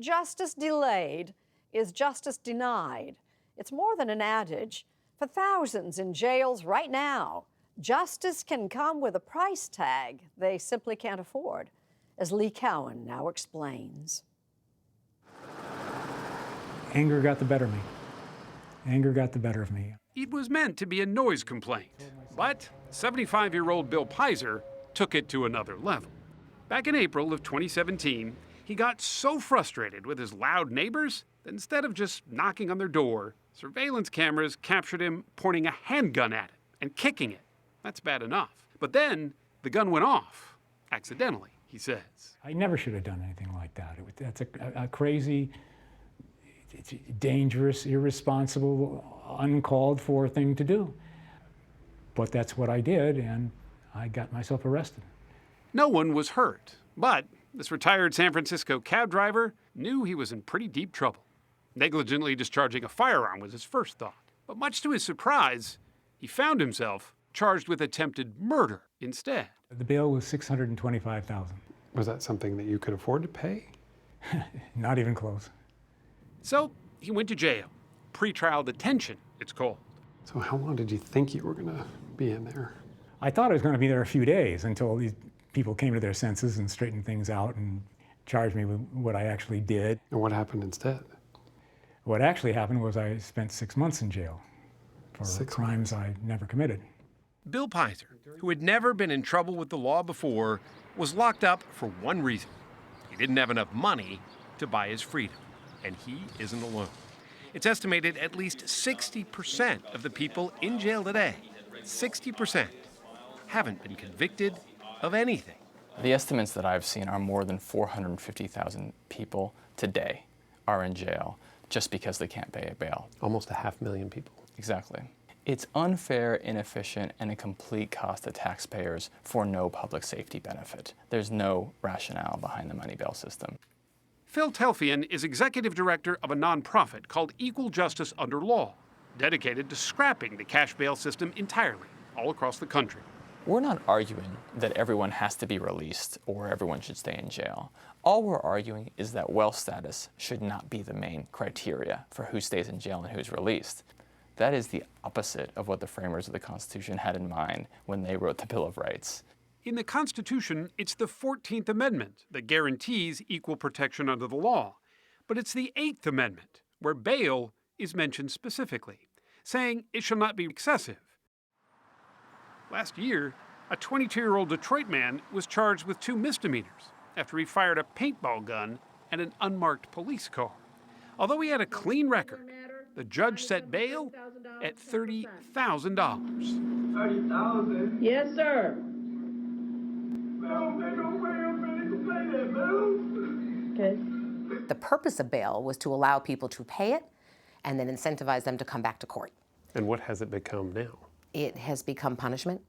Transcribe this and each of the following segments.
Justice delayed is justice denied. It's more than an adage. For thousands in jails right now, justice can come with a price tag they simply can't afford, as Lee Cowan now explains. Anger got the better of me. Anger got the better of me. It was meant to be a noise complaint, but 75-year-old Bill Pizer took it to another level. Back in April of 2017, he got so frustrated with his loud neighbors that instead of just knocking on their door, surveillance cameras captured him pointing a handgun at it and kicking it. That's bad enough. But then the gun went off, accidentally, he says. I never should have done anything like that. That's a crazy, dangerous, irresponsible, uncalled for thing to do. But that's what I did, and I got myself arrested. No one was hurt, but this retired San Francisco cab driver knew he was in pretty deep trouble. Negligently discharging a firearm was his first thought. But much to his surprise, he found himself charged with attempted murder instead. The bail was $625,000. Was that something that you could afford to pay? Not even close. So he went to jail. Pretrial detention, it's called. So how long did you think you were going to be in there? I thought I was going to be there a few days until these people came to their senses and straightened things out and charged me with what I actually did. And what happened instead? What actually happened was I spent 6 months in jail for crimes I never committed. Bill Pizer, who had never been in trouble with the law before, was locked up for one reason. He didn't have enough money to buy his freedom, and he isn't alone. It's estimated at least 60% of the people in jail today, 60%, haven't been convicted of anything. The estimates that I've seen are more than 450,000 people today are in jail just because they can't pay a bail. Almost 500,000 people. Exactly. It's unfair, inefficient, and a complete cost to taxpayers for no public safety benefit. There's no rationale behind the money bail system. Phil Telfian is executive director of a nonprofit called Equal Justice Under Law, dedicated to scrapping the cash bail system entirely, all across the country. We're not arguing that everyone has to be released or everyone should stay in jail. All we're arguing is that wealth status should not be the main criteria for who stays in jail and who's released. That is the opposite of what the framers of the Constitution had in mind when they wrote the Bill of Rights. In the Constitution, it's the 14th Amendment that guarantees equal protection under the law. But it's the 8th Amendment, where bail is mentioned specifically, saying it shall not be excessive. Last year, a 22-year-old Detroit man was charged with 2 misdemeanors after he fired a paintball gun at an unmarked police car. Although he had a clean record, the judge set bail at $30,000. $30,000? Yes, sir. Okay. The purpose of bail was to allow people to pay it and then incentivize them to come back to court. And what has it become now? It has become punishment.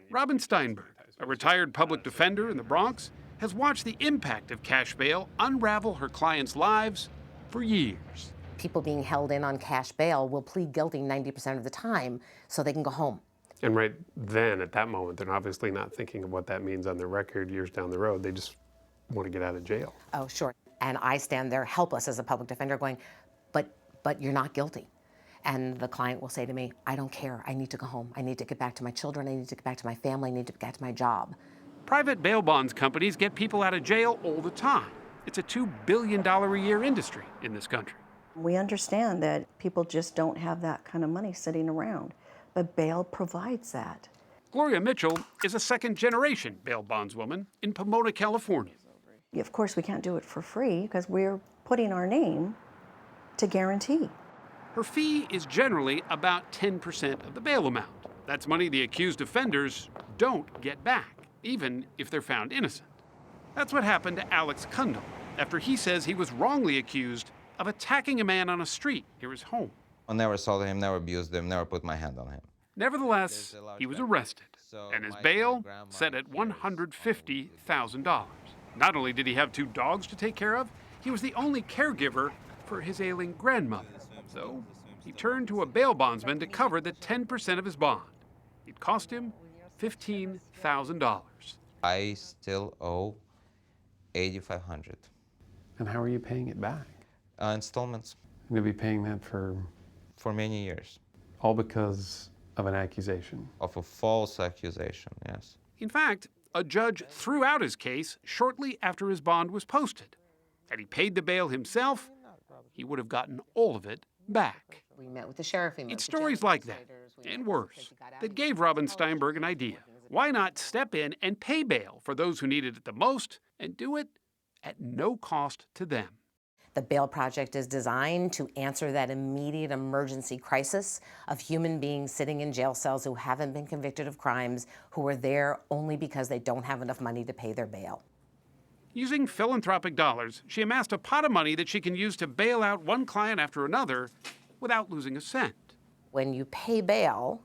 Robin Steinberg, a retired public defender in the Bronx, has watched the impact of cash bail unravel her clients' lives for years. People being held in on cash bail will plead guilty 90% of the time so they can go home. And right then, at that moment, they're obviously not thinking of what that means on their record years down the road. They just want to get out of jail. Oh, sure. And I stand there helpless as a public defender going, but you're not guilty. And the client will say to me, I don't care. I need to go home. I need to get back to my children. I need to get back to my family. I need to get back to my job. Private bail bonds companies get people out of jail all the time. It's a $2 billion a year industry in this country. We understand that people just don't have that kind of money sitting around, but bail provides that. Gloria Mitchell is a second-generation bail bondswoman in Pomona, California. Of course, we can't do it for free because we're putting our name to guarantee. Her fee is generally about 10% of the bail amount. That's money the accused offenders don't get back, even if they're found innocent. That's what happened to Alex Kundal after he says he was wrongly accused of attacking a man on a street near his home. I never assaulted him, never abused him, never put my hand on him. Nevertheless, he was arrested, and his bail set at $150,000. Not only did he have 2 dogs to take care of, he was the only caregiver for his ailing grandmother. So he turned to a bail bondsman to cover the 10% of his bond. It cost him $15,000. I still owe $8,500. And how are you paying it back? Installments You're going to be paying that for many years. all because of an accusation. Of a false accusation, yes. In fact, a judge threw out his case shortly after his bond was posted. Had he paid the bail himself, he would have gotten all of it back. We met with the sheriff. It's stories like that, and worse, that gave Robin Steinberg an idea. Why not step in and pay bail for those who needed it the most, and do it at no cost to them? The Bail Project is designed to answer that immediate emergency crisis of human beings sitting in jail cells who haven't been convicted of crimes, who are there only because they don't have enough money to pay their bail. Using philanthropic dollars, she amassed a pot of money that she can use to bail out one client after another without losing a cent. When you pay bail,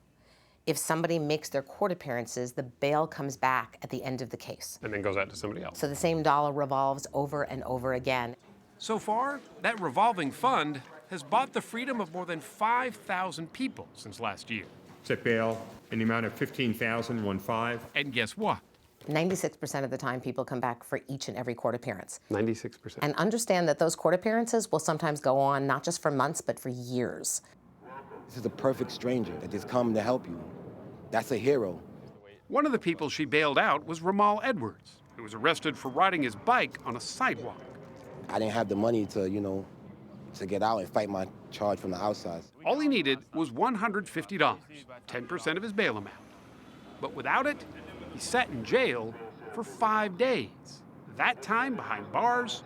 if somebody makes their court appearances, the bail comes back at the end of the case. And then goes out to somebody else. So the same dollar revolves over and over again. So far, that revolving fund has bought the freedom of more than 5,000 people since last year. Set bail in the amount of $15,015. And guess what? 96% of the time, people come back for each and every court appearance. 96%. And understand that those court appearances will sometimes go on not just for months, but for years. This is a perfect stranger that just come to help you. That's a hero. One of the people she bailed out was Ramall Edwards, who was arrested for riding his bike on a sidewalk. I didn't have the money to, to get out and fight my charge from the outside. All he needed was $150, 10% of his bail amount. But without it, he sat in jail for 5 days. That time behind bars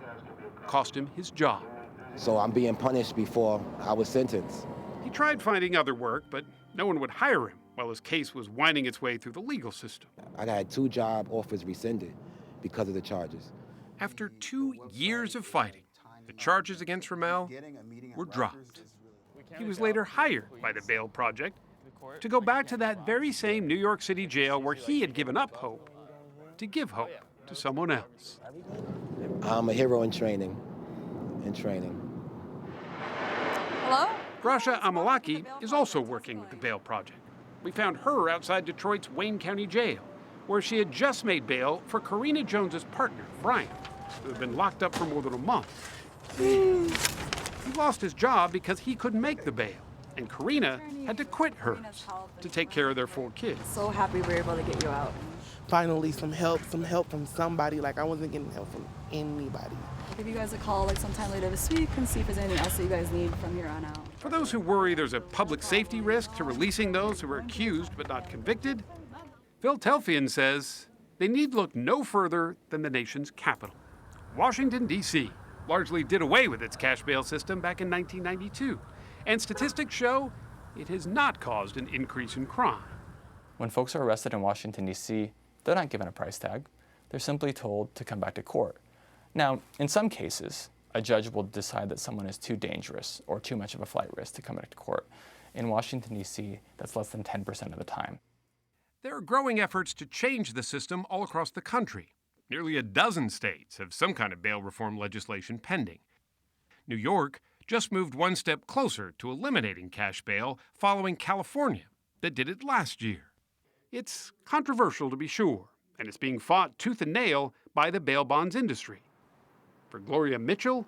cost him his job. So I'm being punished before I was sentenced. He tried finding other work, but no one would hire him while his case was winding its way through the legal system. I had 2 job offers rescinded because of the charges. After 2 years of fighting, the charges against Ramall were dropped. He was later hired by the Bail Project to go back to that very same New York City jail where he had given up hope to give hope to someone else. I'm a hero in training. Hello? Grasha Amalaki is also working with the Bail Project. We found her outside Detroit's Wayne County Jail, where she had just made bail for Karina Jones's partner, Brian, who had been locked up for more than a month. He lost his job because he couldn't make the bail, and Karina had to quit hers to take care of their 4 kids. So happy we were able to get you out. Finally, some help from somebody. Like, I wasn't getting help from anybody. I'll give you guys a call sometime later this week and see if there's anything else that you guys need from here on out. For those who worry there's a public safety risk to releasing those who are accused but not convicted, Phil Telfian says they need look no further than the nation's capital. Washington, D.C. largely did away with its cash bail system back in 1992, and statistics show it has not caused an increase in crime. When folks are arrested in Washington, D.C., they're not given a price tag. They're simply told to come back to court. Now, in some cases, a judge will decide that someone is too dangerous or too much of a flight risk to come back to court. In Washington, D.C., that's less than 10% of the time. There are growing efforts to change the system all across the country. Nearly a dozen states have some kind of bail reform legislation pending. New York just moved one step closer to eliminating cash bail following California that did it last year. It's controversial to be sure, and it's being fought tooth and nail by the bail bonds industry. For Gloria Mitchell,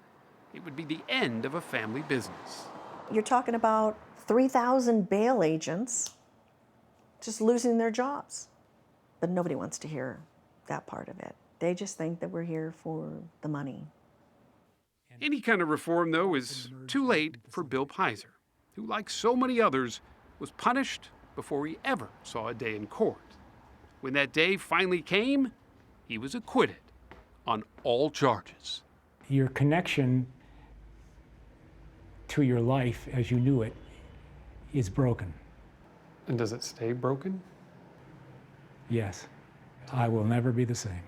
it would be the end of a family business. You're talking about 3,000 bail agents just losing their jobs. But nobody wants to hear that part of it. They just think that we're here for the money. Any kind of reform, though, is too late for Bill Pizer, who, like so many others, was punished before he ever saw a day in court. When that day finally came, he was acquitted on all charges. Your connection to your life as you knew it is broken. And does it stay broken? Yes. I will never be the same.